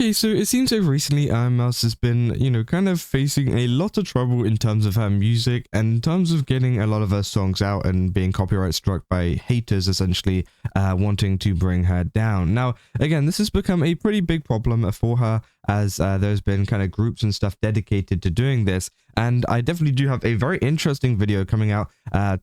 Okay, so it seems like recently Ironmouse has been, kind of facing a lot of trouble in terms of her music and in terms of getting a lot of her songs out and being copyright struck by haters essentially wanting to bring her down. Now, again, this has become a pretty big problem for her as there's been kind of groups and stuff dedicated to doing this. And I definitely do have a very interesting video coming out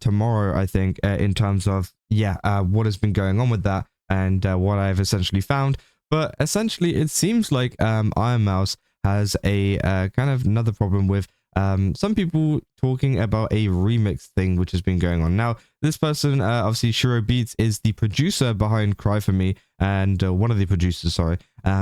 tomorrow, I think, in terms of, what has been going on with that and what I've essentially found. But essentially, it seems like Ironmouse has a kind of another problem with some people talking about a remix thing which has been going on. Now, this person, obviously, shirobeats is the producer behind Cry For Me, and one of the producers, sorry,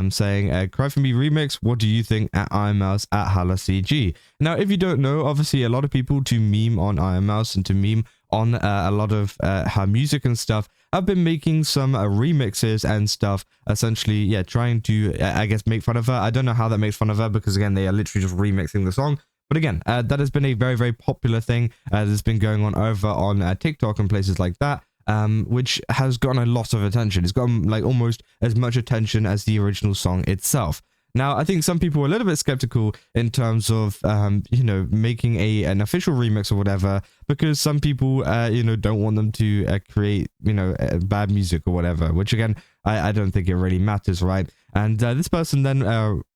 saying, Cry For Me remix, what do you think at Ironmouse at HalaCG? Now, if you don't know, obviously, a lot of people to meme on Ironmouse and to meme on a lot of her music and stuff have been making some remixes and stuff, essentially, trying to, I guess, make fun of her. I don't know how that makes fun of her because, again, they are literally just remixing the song. But again, that has been a very, very popular thing that's been going on over on TikTok and places like that, which has gotten a lot of attention. It's gotten like almost as much attention as the original song itself. Now, I think some people are a little bit skeptical in terms of, making an official remix or whatever, because some people, don't want them to create, bad music or whatever, which again, I don't think it really matters, right? And this person then,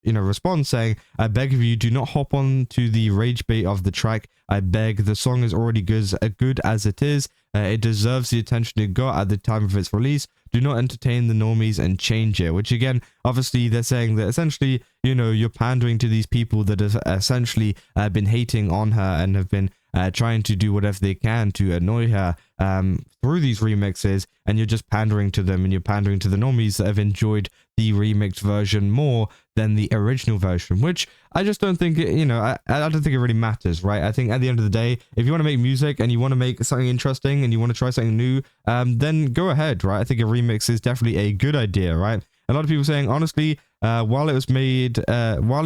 responds saying, I beg of you, do not hop on to the rage bait of the track. I beg, the song is already good as it is. It deserves the attention it got at the time of its release. Do not entertain the normies and change it. Which again, obviously, they're saying that essentially, you're pandering to these people that have essentially been hating on her and have been trying to do whatever they can to annoy her through these remixes, and you're just pandering to them, and you're pandering to the normies that have enjoyed the remixed version more than the original version, which I just don't think it, I don't think it really matters, right? I think at the end of the day, if you want to make music and you want to make something interesting and you want to try something new, then go ahead, right? I think a remix is definitely a good idea, right? A lot of people saying, honestly, while it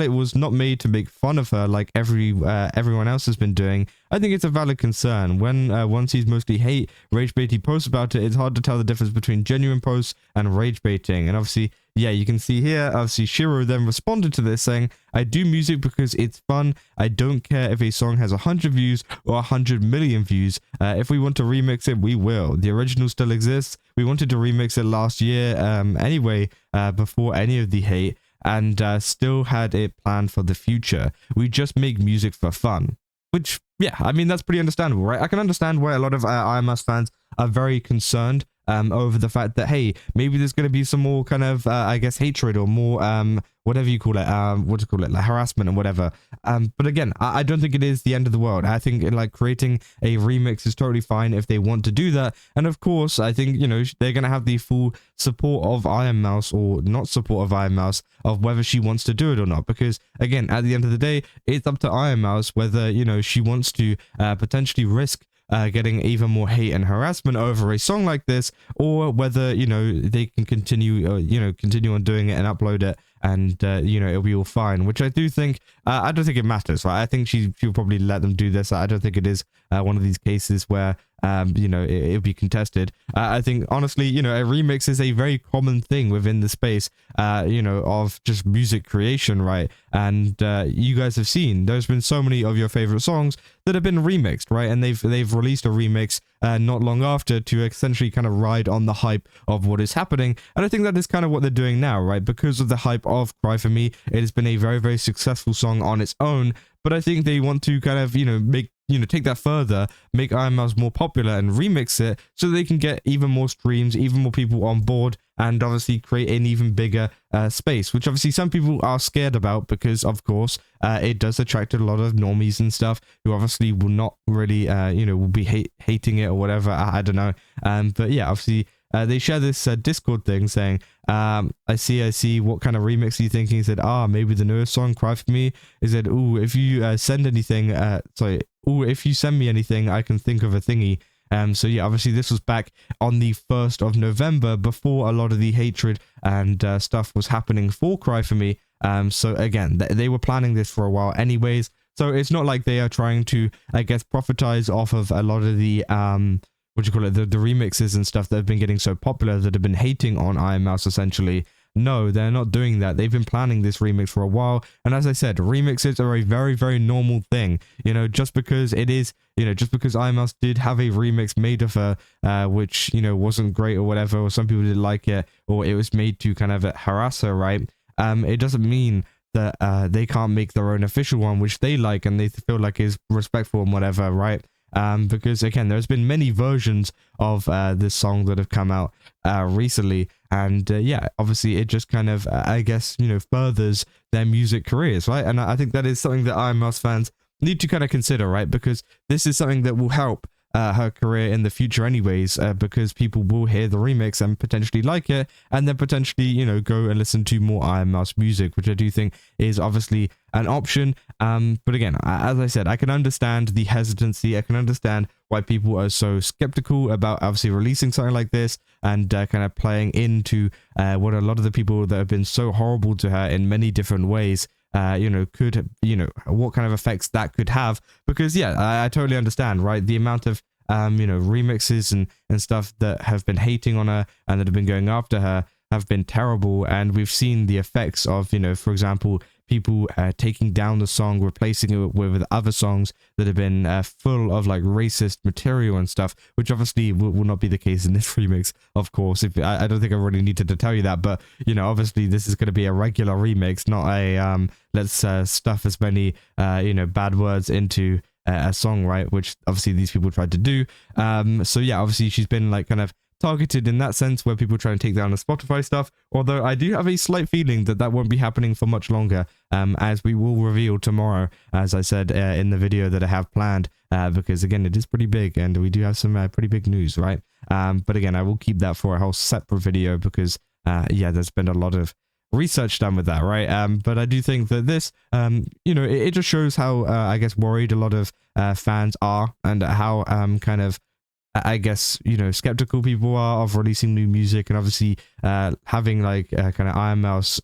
was not made to make fun of her like everyone else has been doing, I think it's a valid concern. When one sees mostly hate, rage baiting posts about it, it's hard to tell the difference between genuine posts and rage baiting. And obviously, you can see here, obviously Shiro then responded to this saying, I do music because it's fun. I don't care if a song has 100 views or 100 million views. If we want to remix it, we will. The original still exists. We wanted to remix it last year anyway, before any of the hate, and still had it planned for the future. We just make music for fun. Which, I mean, that's pretty understandable, right? I can understand why a lot of Ironmouse fans are very concerned over the fact that, hey, maybe there's going to be some more kind of, I guess, hatred or more, whatever you call it, like harassment and whatever. But again, I don't think it is the end of the world. I think like creating a remix is totally fine if they want to do that. And of course, I think, they're going to have the full support of Ironmouse or not support of Ironmouse of whether she wants to do it or not. Because again, at the end of the day, it's up to Ironmouse whether, she wants to potentially risk getting even more hate and harassment over a song like this, or whether they can continue on doing it and upload it, and it'll be all fine. Which I do think, I don't think it matters, right? I think she'll probably let them do this. I don't think it is one of these cases where it'll be contested. I think honestly, a remix is a very common thing within the space, of just music creation, right? And you guys have seen there's been so many of your favorite songs that have been remixed, right? And they've released a remix not long after to essentially kind of ride on the hype of what is happening. And I think that is kind of what they're doing now, right? Because of the hype of Cry For Me, it has been a very, very successful song on its own. But I think they want to kind of, take that further, make Ironmouse more popular and remix it so they can get even more streams, even more people on board, and obviously create an even bigger space, which obviously some people are scared about because, of course, it does attract a lot of normies and stuff who obviously will not really, will be hating it or whatever. I don't know. But yeah, obviously, they share this Discord thing saying, I see, what kind of remix are you thinking? He said, maybe the newest song, Cry For Me. He said, if you send anything, if you send me anything, I can think of a thingy. So yeah, obviously this was back on the 1st of November before a lot of the hatred and stuff was happening for Cry For Me. So again, they were planning this for a while anyways. So it's not like they are trying to, I guess, profitize off of a lot of the, the remixes and stuff that have been getting so popular that have been hating on Ironmouse essentially. no, they're not doing that. They've been planning this remix for a while. And as I said, remixes are a very, very normal thing. You know, just because it is, you know, just because Ironmouse did have a remix made of her, which, you know, wasn't great or whatever, or some people didn't like it, or it was made to kind of harass her, right? It doesn't mean that they can't make their own official one, which they like and they feel like is respectful and whatever, right? Because again, there's been many versions of this song that have come out recently, and yeah, obviously it just kind of I guess, you know, furthers their music careers, right? And I think that is something that Ironmouse fans need to kind of consider, right? Because this is something that will help her career in the future anyways, because people will hear the remix and potentially like it, and then potentially, you know, go and listen to more Ironmouse music, which I do think is obviously an option. But again, as I said, I can understand the hesitancy. I can understand why people are so skeptical about obviously releasing something like this, and kind of playing into what a lot of the people that have been so horrible to her in many different ways, you know, could, you know, what kind of effects that could have. Because yeah, I totally understand, right? The amount of you know, remixes and stuff that have been hating on her and that have been going after her have been terrible, and we've seen the effects of, you know, for example, people taking down the song, replacing it with other songs that have been full of like racist material and stuff, which obviously will not be the case in this remix, of course. If I don't think I really needed to tell you that, but you know, obviously this is going to be a regular remix, not a let's stuff as many you know, bad words into a song, right? Which obviously these people tried to do. So yeah, obviously she's been like kind of targeted in that sense, where people try to take down the Spotify stuff, although I do have a slight feeling that that won't be happening for much longer, as we will reveal tomorrow, as I said in the video that I have planned, because again, it is pretty big and we do have some pretty big news, right? But again, I will keep that for a whole separate video, because yeah, there's been a lot of research done with that, right? But I do think that this, you know, it just shows how I guess worried a lot of fans are, and how kind of, I guess, you know, skeptical people are of releasing new music, and obviously having like kind of Ironmouse,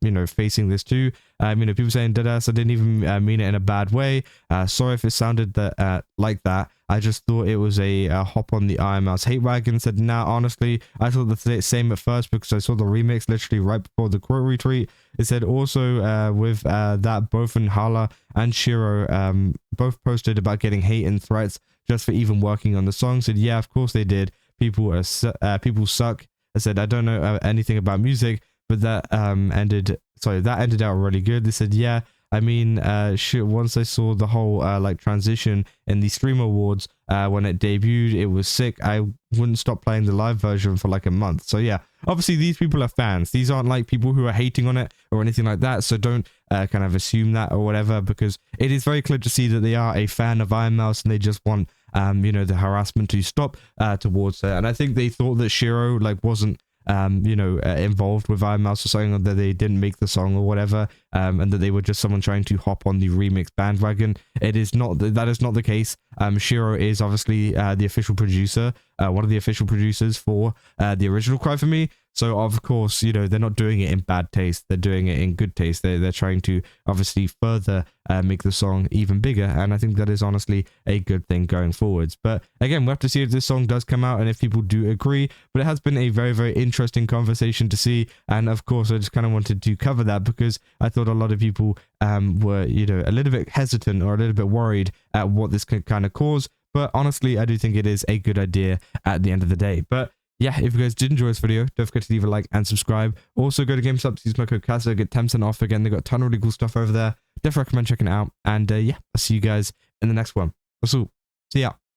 you know, facing this too. You know, people saying deadass, I didn't even mean it in a bad way. Sorry if it sounded that like that. I just thought it was a hop on the Ironmouse hate wagon. Said, nah, honestly, I thought the same at first, because I saw the remix literally right before the quote retweet. It said also with that both Hala and Shiro both posted about getting hate and threats just for even working on the song. Said, yeah, of course they did. People suck. I said, I don't know anything about music, but that ended out really good. They said, yeah, I mean, once I saw the whole like transition in the Stream Awards when it debuted, it was sick. I wouldn't stop playing the live version for like a month. So yeah, obviously these people are fans. These aren't like people who are hating on it or anything like that. So don't kind of assume that or whatever, because it is very clear to see that they are a fan of Ironmouse and they just want you know, the harassment to stop towards her. And I think they thought that Shiro like wasn't you know, involved with Ironmouse or something, or that they didn't make the song or whatever, and that they were just someone trying to hop on the remix bandwagon. It is not, that is not the case. Shiro is obviously the official producer, one of the official producers for the original Cry For Me. So of course, you know, they're not doing it in bad taste. They're doing it in good taste. They're trying to obviously further make the song even bigger. And I think that is honestly a good thing going forwards. But again, we'll have to see if this song does come out and if people do agree. But it has been a very, very interesting conversation to see. And of course, I just kind of wanted to cover that, because I thought a lot of people were, you know, a little bit hesitant or a little bit worried at what this could kind of cause. But honestly, I do think it is a good idea at the end of the day. But yeah, if you guys did enjoy this video, don't forget to leave a like and subscribe. Also, go to GameStop, use my code CASO, get 10% off. Again, they got a ton of really cool stuff over there. Definitely recommend checking it out. And yeah, I'll see you guys in the next one. See ya.